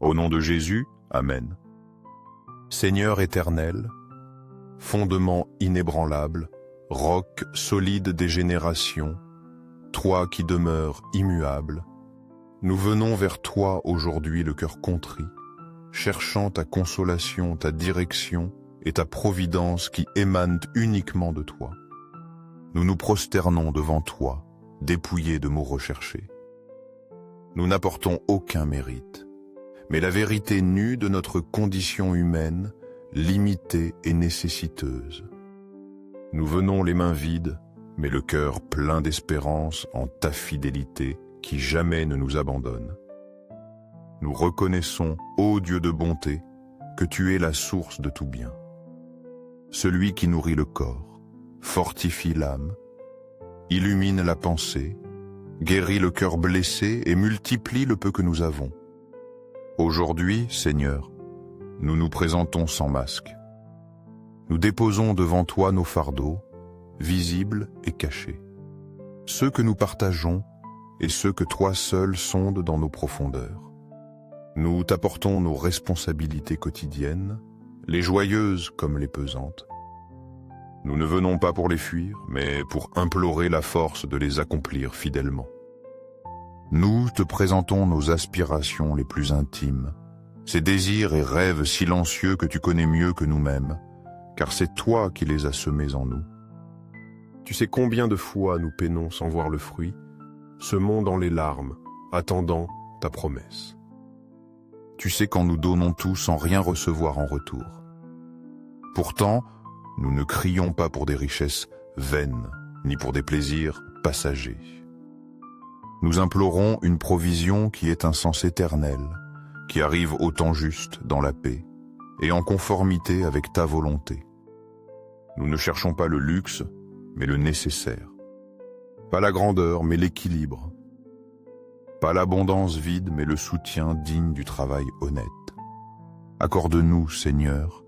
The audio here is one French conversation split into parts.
Au nom de Jésus, Amen. Seigneur éternel, fondement inébranlable, roc solide des générations, toi qui demeures immuable, nous venons vers toi aujourd'hui le cœur contrit, cherchant ta consolation, ta direction et ta providence qui émanent uniquement de toi. Nous nous prosternons devant toi, dépouillés de mots recherchés. Nous n'apportons aucun mérite, mais la vérité nue de notre condition humaine, limitée et nécessiteuse. Nous venons les mains vides, mais le cœur plein d'espérance en ta fidélité qui jamais ne nous abandonne. Nous reconnaissons, ô Dieu de bonté, que tu es la source de tout bien. Celui qui nourrit le corps, fortifie l'âme, illumine la pensée, guérit le cœur blessé et multiplie le peu que nous avons. Aujourd'hui, Seigneur, nous nous présentons sans masque. Nous déposons devant toi nos fardeaux, visibles et cachés, ceux que nous partageons et ceux que toi seul sondes dans nos profondeurs. Nous t'apportons nos responsabilités quotidiennes, les joyeuses comme les pesantes. Nous ne venons pas pour les fuir, mais pour implorer la force de les accomplir fidèlement. Nous te présentons nos aspirations les plus intimes, ces désirs et rêves silencieux que tu connais mieux que nous-mêmes, car c'est toi qui les as semés en nous. Tu sais combien de fois nous peinons sans voir le fruit, semons dans les larmes, attendant ta promesse. Tu sais quand nous donnons tout sans rien recevoir en retour. Pourtant, nous ne crions pas pour des richesses vaines, ni pour des plaisirs passagers. Nous implorons une provision qui est un sens éternel, qui arrive au temps juste dans la paix et en conformité avec ta volonté. Nous ne cherchons pas le luxe, mais le nécessaire. Pas la grandeur, mais l'équilibre. Pas l'abondance vide, mais le soutien digne du travail honnête. Accorde-nous, Seigneur,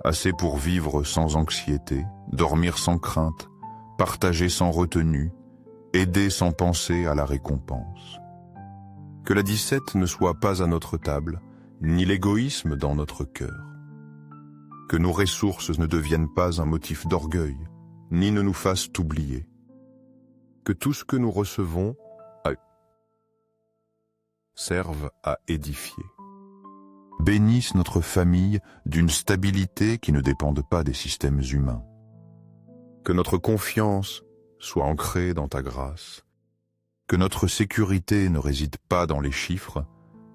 assez pour vivre sans anxiété, dormir sans crainte, partager sans retenue, aider sans penser à la récompense. Que la disette ne soit pas à notre table, ni l'égoïsme dans notre cœur. Que nos ressources ne deviennent pas un motif d'orgueil, ni ne nous fassent oublier. Que tout ce que nous recevons serve à édifier. Bénisse notre famille d'une stabilité qui ne dépende pas des systèmes humains. Que notre confiance soit ancrée dans ta grâce. Que notre sécurité ne réside pas dans les chiffres,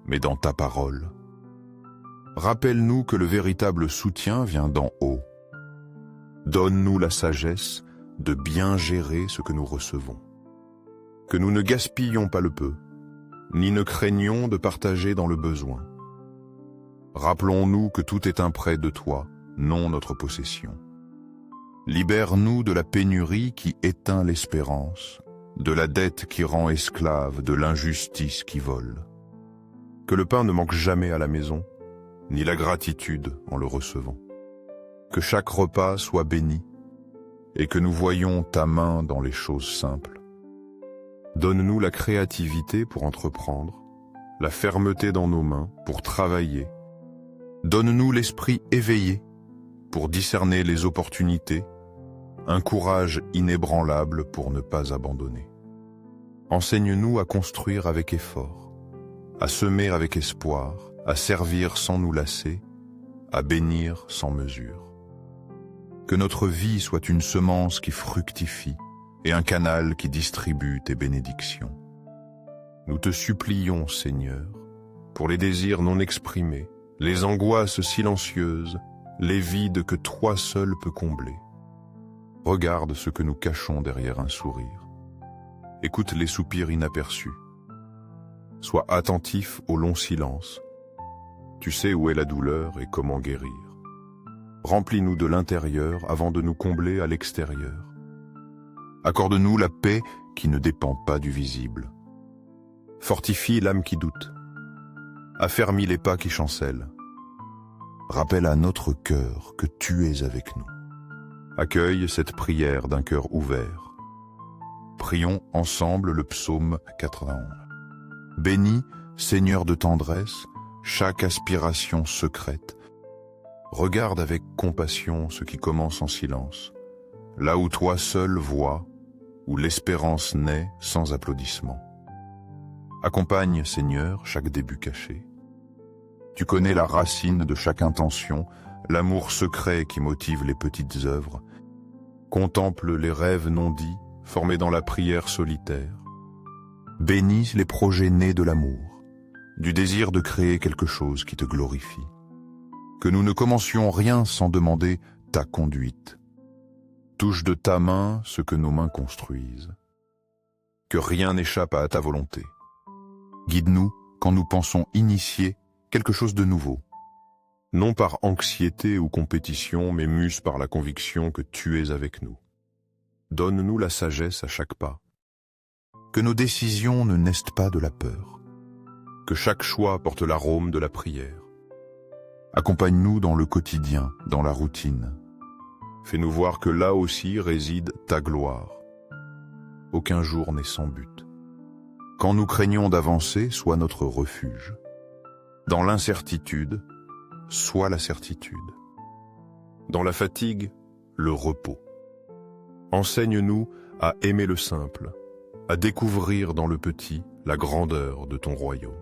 mais dans ta parole. Rappelle-nous que le véritable soutien vient d'en haut. Donne-nous la sagesse de bien gérer ce que nous recevons. Que nous ne gaspillons pas le peu, ni ne craignons de partager dans le besoin. Rappelons-nous que tout est un prêt de toi, non notre possession. Libère-nous de la pénurie qui éteint l'espérance, de la dette qui rend esclave, de l'injustice qui vole. Que le pain ne manque jamais à la maison, ni la gratitude en le recevant. Que chaque repas soit béni, et que nous voyions ta main dans les choses simples. Donne-nous la créativité pour entreprendre, la fermeté dans nos mains pour travailler. Donne-nous l'esprit éveillé pour discerner les opportunités, un courage inébranlable pour ne pas abandonner. Enseigne-nous à construire avec effort, à semer avec espoir, à servir sans nous lasser, à bénir sans mesure. Que notre vie soit une semence qui fructifie et un canal qui distribue tes bénédictions. Nous te supplions, Seigneur, pour les désirs non exprimés, les angoisses silencieuses, les vides que toi seul peux combler. Regarde ce que nous cachons derrière un sourire. Écoute les soupirs inaperçus. Sois attentif au long silence. Tu sais où est la douleur et comment guérir. Remplis-nous de l'intérieur avant de nous combler à l'extérieur. Accorde-nous la paix qui ne dépend pas du visible. Fortifie l'âme qui doute. Affermis les pas qui chancellent. Rappelle à notre cœur que tu es avec nous. Accueille cette prière d'un cœur ouvert. Prions ensemble le psaume 91. Bénis, Seigneur de tendresse, chaque aspiration secrète. Regarde avec compassion ce qui commence en silence, là où toi seul vois, où l'espérance naît sans applaudissement. Accompagne, Seigneur, chaque début caché. Tu connais la racine de chaque intention, l'amour secret qui motive les petites œuvres. Contemple les rêves non dits, formés dans la prière solitaire. Bénis les projets nés de l'amour, du désir de créer quelque chose qui te glorifie. Que nous ne commencions rien sans demander ta conduite. Touche de ta main ce que nos mains construisent. Que rien n'échappe à ta volonté. Guide-nous quand nous pensons initier quelque chose de nouveau. Non par anxiété ou compétition, mais mus par la conviction que tu es avec nous. Donne-nous la sagesse à chaque pas. Que nos décisions ne naissent pas de la peur. Que chaque choix porte l'arôme de la prière. Accompagne-nous dans le quotidien, dans la routine. Fais-nous voir que là aussi réside ta gloire. Aucun jour n'est sans but. Quand nous craignons d'avancer, sois notre refuge. Dans l'incertitude, sois la certitude. Dans la fatigue, le repos. Enseigne-nous à aimer le simple, à découvrir dans le petit la grandeur de ton royaume.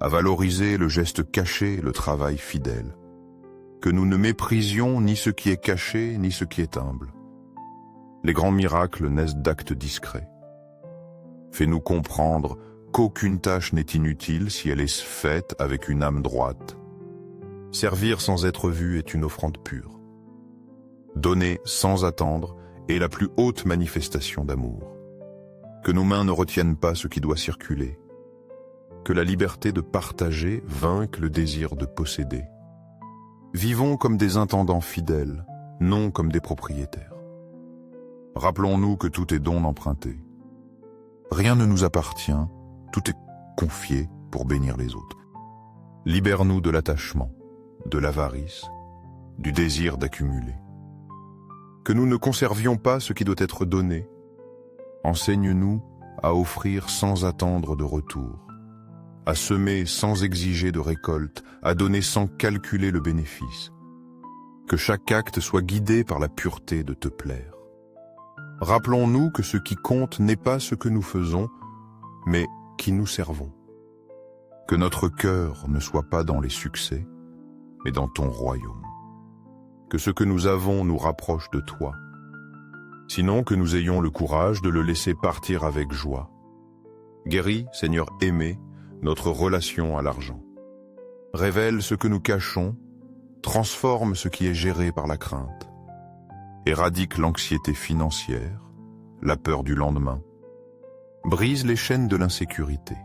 À valoriser le geste caché, le travail fidèle. Que nous ne méprisions ni ce qui est caché, ni ce qui est humble. Les grands miracles naissent d'actes discrets. Fais-nous comprendre qu'aucune tâche n'est inutile si elle est faite avec une âme droite. Servir sans être vu est une offrande pure. Donner sans attendre est la plus haute manifestation d'amour. Que nos mains ne retiennent pas ce qui doit circuler. Que la liberté de partager vainque le désir de posséder. Vivons comme des intendants fidèles, non comme des propriétaires. Rappelons-nous que tout est don emprunté. Rien ne nous appartient, tout est confié pour bénir les autres. Libère-nous de l'attachement, de l'avarice, du désir d'accumuler. Que nous ne conservions pas ce qui doit être donné. Enseigne-nous à offrir sans attendre de retour, à semer sans exiger de récolte, à donner sans calculer le bénéfice. Que chaque acte soit guidé par la pureté de te plaire. Rappelons-nous que ce qui compte n'est pas ce que nous faisons, mais qui nous servons. Que notre cœur ne soit pas dans les succès, mais dans ton royaume. Que ce que nous avons nous rapproche de toi. Sinon que nous ayons le courage de le laisser partir avec joie. Guéris, Seigneur aimé, notre relation à l'argent. Révèle ce que nous cachons, transforme ce qui est géré par la crainte. Éradique l'anxiété financière, la peur du lendemain. Brise les chaînes de l'insécurité.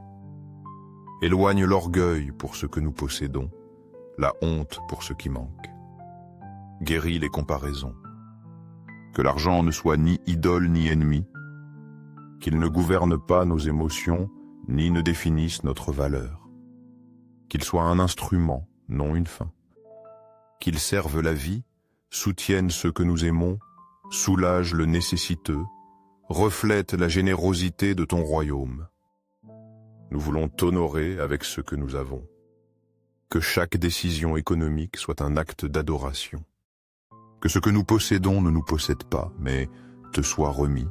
Éloigne l'orgueil pour ce que nous possédons, la honte pour ce qui manque. Guéris les comparaisons. Que l'argent ne soit ni idole ni ennemi, qu'il ne gouverne pas nos émotions, ni ne définisse notre valeur. Qu'il soit un instrument, non une fin. Qu'il serve la vie, soutienne ceux que nous aimons, soulage le nécessiteux, reflète la générosité de ton royaume. Nous voulons t'honorer avec ce que nous avons. Que chaque décision économique soit un acte d'adoration. Que ce que nous possédons ne nous possède pas, mais te soit remis.